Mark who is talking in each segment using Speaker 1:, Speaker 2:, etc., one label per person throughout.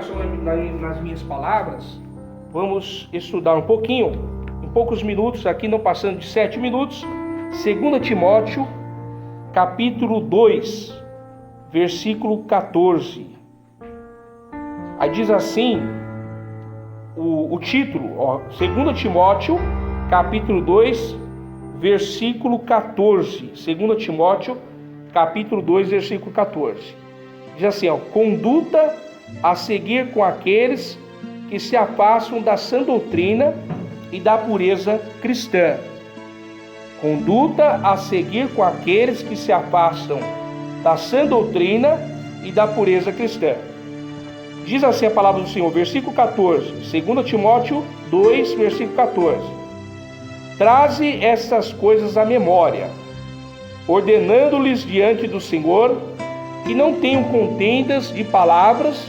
Speaker 1: aplicação nas minhas palavras, vamos estudar um pouquinho, em poucos minutos, aqui não passando de 7 minutos, 2 Timóteo, capítulo 2, versículo 14. Aí diz assim, o título, 2 Timóteo, capítulo 2, versículo 14. 2 Timóteo, capítulo 2, versículo 14. Diz assim, conduta a seguir com aqueles que se afastam da sã doutrina e da pureza cristã. Conduta a seguir com aqueles que se afastam da sã doutrina e da pureza cristã. Diz assim a palavra do Senhor, versículo 14, 2 Timóteo 2, versículo 14. Traze essas coisas à memória, ordenando-lhes diante do Senhor que não tenham contendas de palavras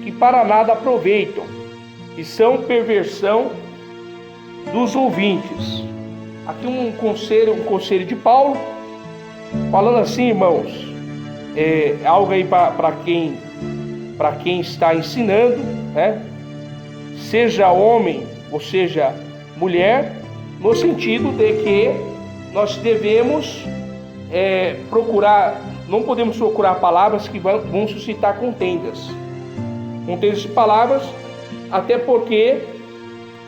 Speaker 1: que para nada aproveitam, que são perversão dos ouvintes. Aqui um conselho de Paulo, falando assim, irmãos, algo aí para quem está ensinando, né? Seja homem ou seja mulher, no sentido de que nós devemos procurar, não podemos procurar palavras que vão suscitar contendas de palavras, até porque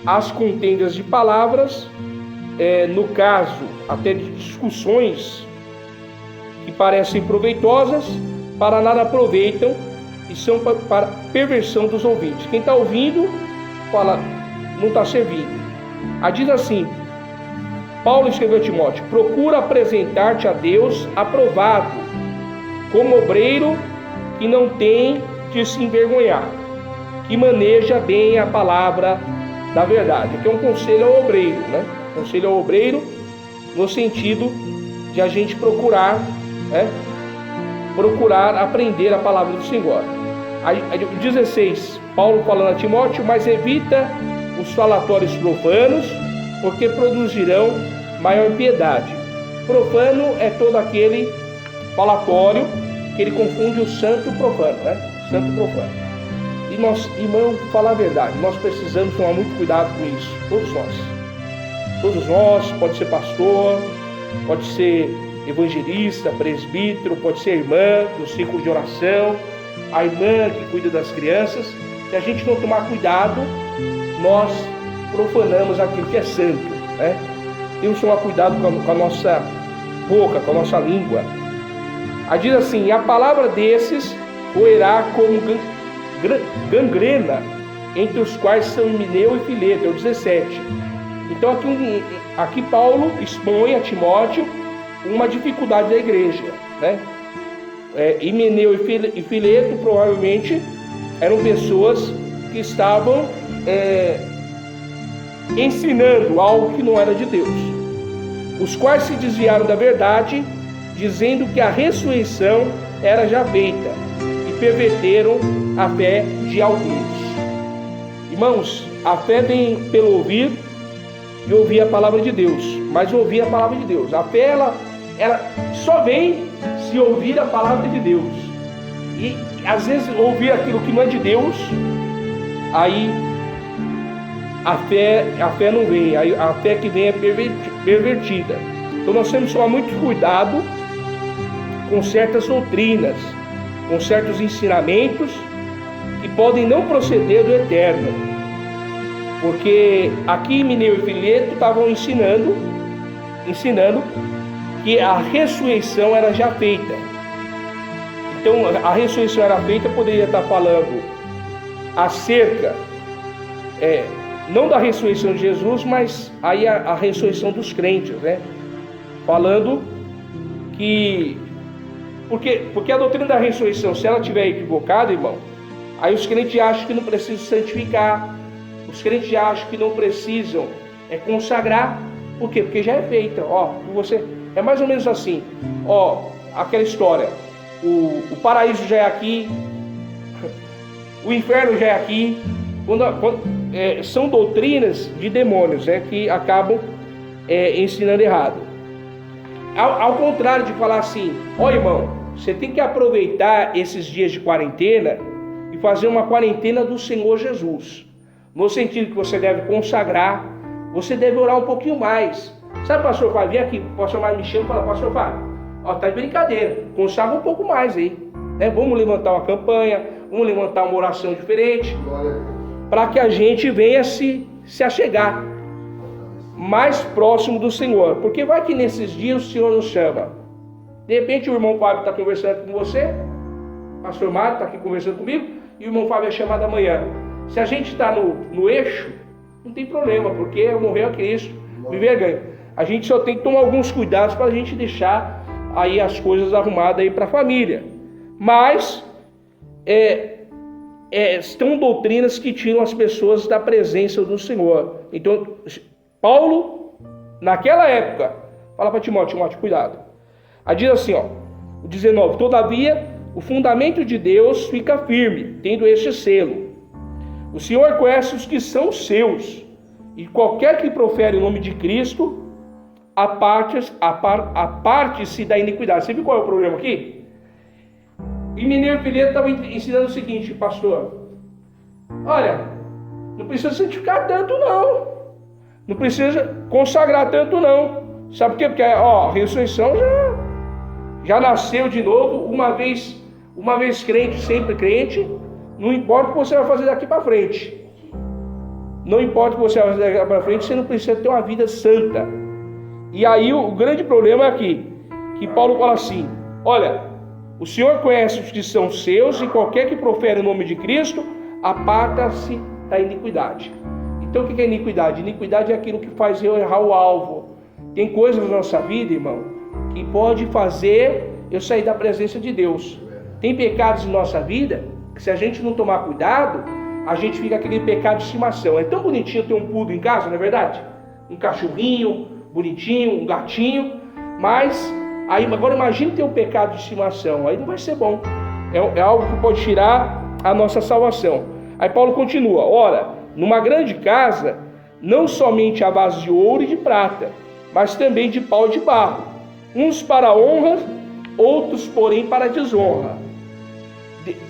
Speaker 1: as contendas de palavras, no caso até de discussões que parecem proveitosas, para nada aproveitam e são para perversão dos ouvintes. Quem está ouvindo, fala, não está servindo. Aí diz assim, Paulo escreveu a Timóteo, procura apresentar-te a Deus aprovado, como obreiro que não tem de se envergonhar, que maneja bem a palavra da verdade. Aqui é um conselho ao obreiro, né? Conselho ao obreiro no sentido de a gente procurar aprender a palavra do Senhor. Aí 16, Paulo falando a Timóteo, mas evita os falatórios profanos, porque produzirão maior impiedade. Profano é todo aquele falatório que ele confunde o santo e o profano, né? Santo e profano. E nós, irmão, falar a verdade, nós precisamos tomar muito cuidado com isso, todos nós, pode ser pastor, pode ser evangelista, presbítero, pode ser irmã do círculo de oração, a irmã que cuida das crianças. Se a gente não tomar cuidado, nós profanamos aquilo que é santo, né? Temos que tomar cuidado com a nossa boca, com a nossa língua. Aí diz assim, a palavra desses roerá como gangrena, entre os quais são Himeneu e Fileto, é o 17. Então aqui Paulo expõe a Timóteo uma dificuldade da igreja, né? Himeneu e Fileto provavelmente eram pessoas que estavam ensinando algo que não era de Deus, os quais se desviaram da verdade, dizendo que a ressurreição era já feita, e perverteram a fé de alguns. Irmãos, a fé vem pelo ouvir e ouvir a palavra de Deus, mas ouvir a palavra de Deus. A fé, ela só vem se ouvir a palavra de Deus. E às vezes ouvir aquilo que não é de Deus, aí a fé não vem, aí a fé que vem é pervertida. Então nós temos que tomar muito cuidado com certas doutrinas, com certos ensinamentos que podem não proceder do eterno. Porque aqui Himeneu e Fileto estavam ensinando que a ressurreição era já feita. Então a ressurreição era feita, poderia estar falando acerca não da ressurreição de Jesus, mas aí a ressurreição dos crentes, né? Falando que porque a doutrina da ressurreição, se ela estiver equivocada, irmão, aí os crentes acham que não precisam santificar, os crentes acham que não precisam consagrar. Por quê? Porque já é feita. Você é mais ou menos assim, aquela história, o paraíso já é aqui, o inferno já é aqui. São doutrinas de demônios, que acabam ensinando errado. Ao contrário de falar assim, irmão, você tem que aproveitar esses dias de quarentena e fazer uma quarentena do Senhor Jesus. No sentido que você deve consagrar, você deve orar um pouquinho mais. Sabe, pastor Fábio, vem aqui, o pastor Mário me chama e fala, pastor Fábio, tá de brincadeira, consagra um pouco mais aí. Né? Vamos levantar uma campanha, vamos levantar uma oração diferente, para que a gente venha se achegar mais próximo do Senhor. Porque vai que nesses dias o Senhor nos chama. De repente o irmão Fábio está conversando com você, o pastor Mário está aqui conversando comigo, e o irmão Fábio é chamado amanhã. Se a gente está no eixo, não tem problema, porque morreu a Cristo, viver ganho. A gente só tem que tomar alguns cuidados para a gente deixar aí as coisas arrumadas aí para a família. Mas estão doutrinas que tiram as pessoas da presença do Senhor. Então, Paulo, naquela época, fala para Timóteo, cuidado. Aí diz assim, o 19, todavia, o fundamento de Deus fica firme, tendo este selo. O Senhor conhece os que são seus, e qualquer que profere o nome de Cristo, aparte-se da iniquidade. Você viu qual é o problema aqui? E Mineiro Pileto estava ensinando o seguinte, pastor, olha, não precisa santificar tanto não, não precisa consagrar tanto não. Sabe por quê? Porque a ressurreição já nasceu de novo, uma vez crente, sempre crente. Não importa o que você vai fazer daqui para frente. Não importa o que você vai fazer daqui para frente, você não precisa ter uma vida santa. E aí o grande problema é aqui, que Paulo fala assim, olha, o Senhor conhece os que são seus, e qualquer que profere o nome de Cristo, aparta-se da iniquidade. Então o que é iniquidade? Iniquidade é aquilo que faz eu errar o alvo. Tem coisas na nossa vida, irmão, que pode fazer eu sair da presença de Deus. Tem pecados na nossa vida que, se a gente não tomar cuidado, a gente fica aquele pecado de estimação. É tão bonitinho ter um pudo em casa, não é verdade? Um cachorrinho bonitinho, um gatinho, mas aí agora imagine ter um pecado de estimação, aí não vai ser bom. É algo que pode tirar a nossa salvação. Aí Paulo continua, ora, numa grande casa, não somente há vasos de ouro e de prata, mas também de pau e de barro, uns para a honra, outros porém para a desonra.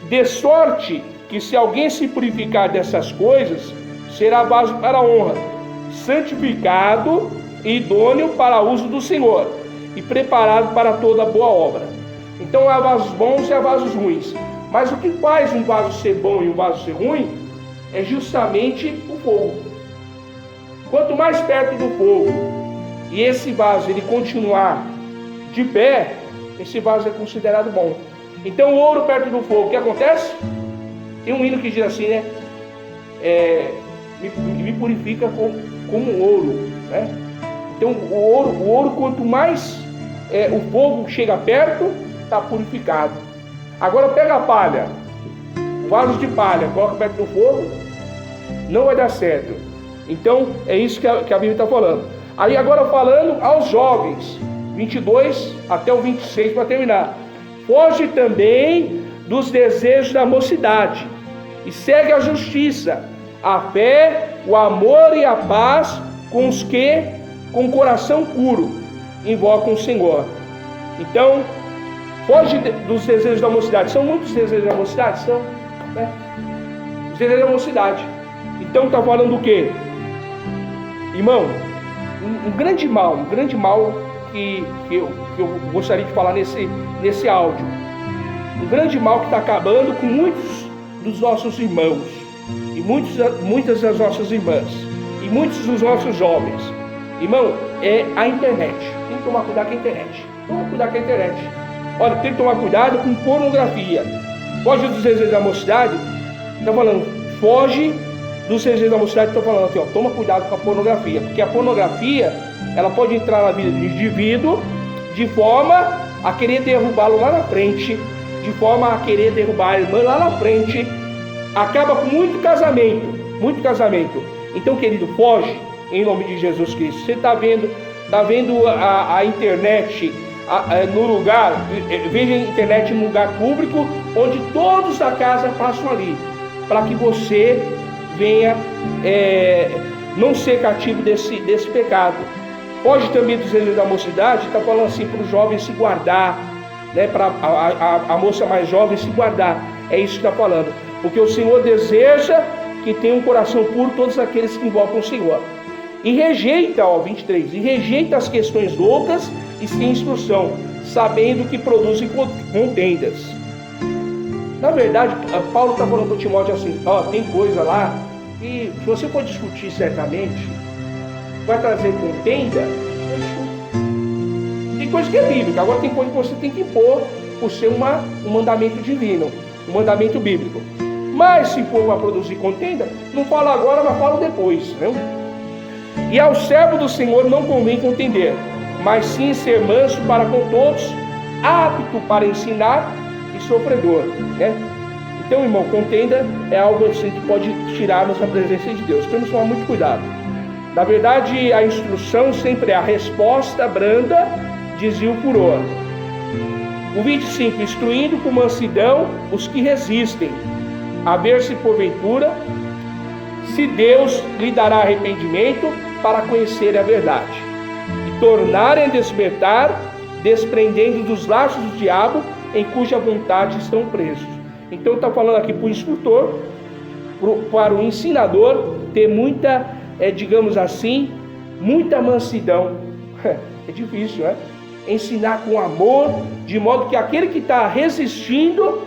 Speaker 1: De sorte que, se alguém se purificar dessas coisas, será vaso para a honra, santificado e idôneo para uso do Senhor, e preparado para toda boa obra. Então há vasos bons e há vasos ruins. Mas o que faz um vaso ser bom e um vaso ser ruim é justamente o fogo. Quanto mais perto do fogo e esse vaso ele continuar de pé, esse vaso é considerado bom. Então o ouro perto do fogo, o que acontece? Tem um hino que diz assim, né? Me purifica como ouro, né? Então o ouro quanto mais o fogo chega perto, está purificado. Agora pega a palha, o vaso de palha, coloca perto do fogo, não vai dar certo. Então é isso que a Bíblia está falando. Aí agora falando aos jovens, 22 até o 26 para terminar. Foge também dos desejos da mocidade e segue a justiça, a fé, o amor e a paz com os que, com o coração puro, invocam o Senhor. Então, foge dos desejos da mocidade. São muitos desejos da mocidade? São, né? Os desejos da mocidade. Então está falando o quê? Irmão, um grande mal que eu gostaria de falar nesse áudio. Um grande mal que está acabando com muitos dos nossos irmãos, e muitas das nossas irmãs, e muitos dos nossos jovens. Irmão, é a internet. Tem que tomar cuidado com a internet. Toma cuidado com a internet. Olha, tem que tomar cuidado com pornografia. Foge dos desejos da mocidade. Está falando, foge dos desejos da mocidade. Estou falando assim, toma cuidado com a pornografia. Porque a pornografia, ela pode entrar na vida do indivíduo de forma a querer derrubá-lo lá na frente, de forma a querer derrubar a irmã lá na frente. Acaba com muito casamento. Então, querido, foge em nome de Jesus Cristo. Você está vendo a internet no lugar, veja a internet num lugar público, onde todos da casa passam ali, para que você venha não ser cativo desse pecado. Foge também dos desejos da mocidade. Está falando assim para os jovens se guardar, né? Para a moça mais jovem se guardar. É isso que está falando. porque o Senhor deseja que tenha um coração puro todos aqueles que invocam o Senhor. E rejeita, 23, e rejeita as questões loucas e sem instrução, sabendo que produzem contendas. Na verdade, Paulo está falando para Timóteo assim, tem coisa lá, e se você for discutir certamente, vai trazer contenda, tem coisa que é bíblica, agora tem coisa que você tem que impor por ser um mandamento divino, um mandamento bíblico. Mas se for para produzir contenda, não fala agora, mas fala depois, né? E ao servo do Senhor não convém contender, mas sim ser manso para com todos, apto para ensinar e sofredor, né? Então, irmão, contenda é algo assim que pode tirar-nos da presença de Deus. Temos que tomar muito cuidado. Na verdade, a instrução sempre é a resposta branda, dizia o furor. O 25, instruindo com mansidão os que resistem, a ver se porventura, se Deus lhe dará arrependimento para conhecer a verdade, e tornarem a despertar, desprendendo dos laços do diabo, em cuja vontade estão presos. Então está falando aqui para o instrutor, para o ensinador, ter muita, digamos assim, muita mansidão. É difícil, né? Ensinar com amor, de modo que aquele que está resistindo,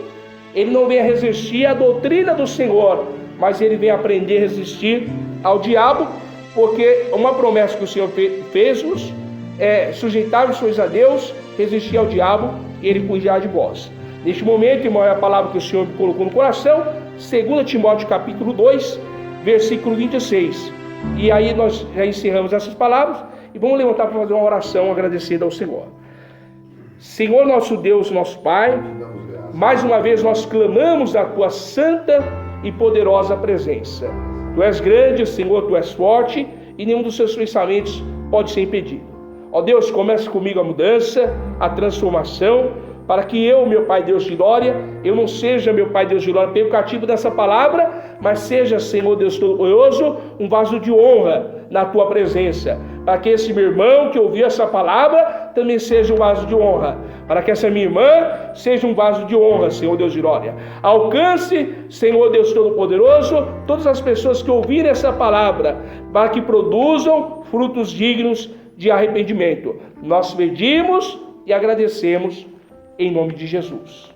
Speaker 1: ele não venha resistir à doutrina do Senhor, mas ele vem aprender a resistir ao diabo, porque uma promessa que o Senhor fez-nos é sujeitar-vos a Deus, resistir ao diabo e ele cuidar de vós. Neste momento, irmão, é a palavra que o Senhor me colocou no coração, 2 Timóteo capítulo 2, versículo 26. E aí nós já encerramos essas palavras e vamos levantar para fazer uma oração agradecida ao Senhor. Senhor nosso Deus, nosso Pai, mais uma vez nós clamamos a Tua santa e poderosa presença. Tu és grande, Senhor, Tu és forte e nenhum dos Seus pensamentos pode ser impedido. Ó Deus, comece comigo a mudança, a transformação, para que eu, meu Pai Deus de glória, eu não seja, meu Pai Deus de glória, pego cativo dessa palavra, mas seja, Senhor Deus Todo-Poderoso, um vaso de honra na Tua presença, para que esse meu irmão que ouviu essa palavra também seja um vaso de honra, para que essa minha irmã seja um vaso de honra, Senhor Deus de glória. Alcance, Senhor Deus Todo-Poderoso, todas as pessoas que ouvirem essa palavra, para que produzam frutos dignos de arrependimento. Nós pedimos e agradecemos em nome de Jesus.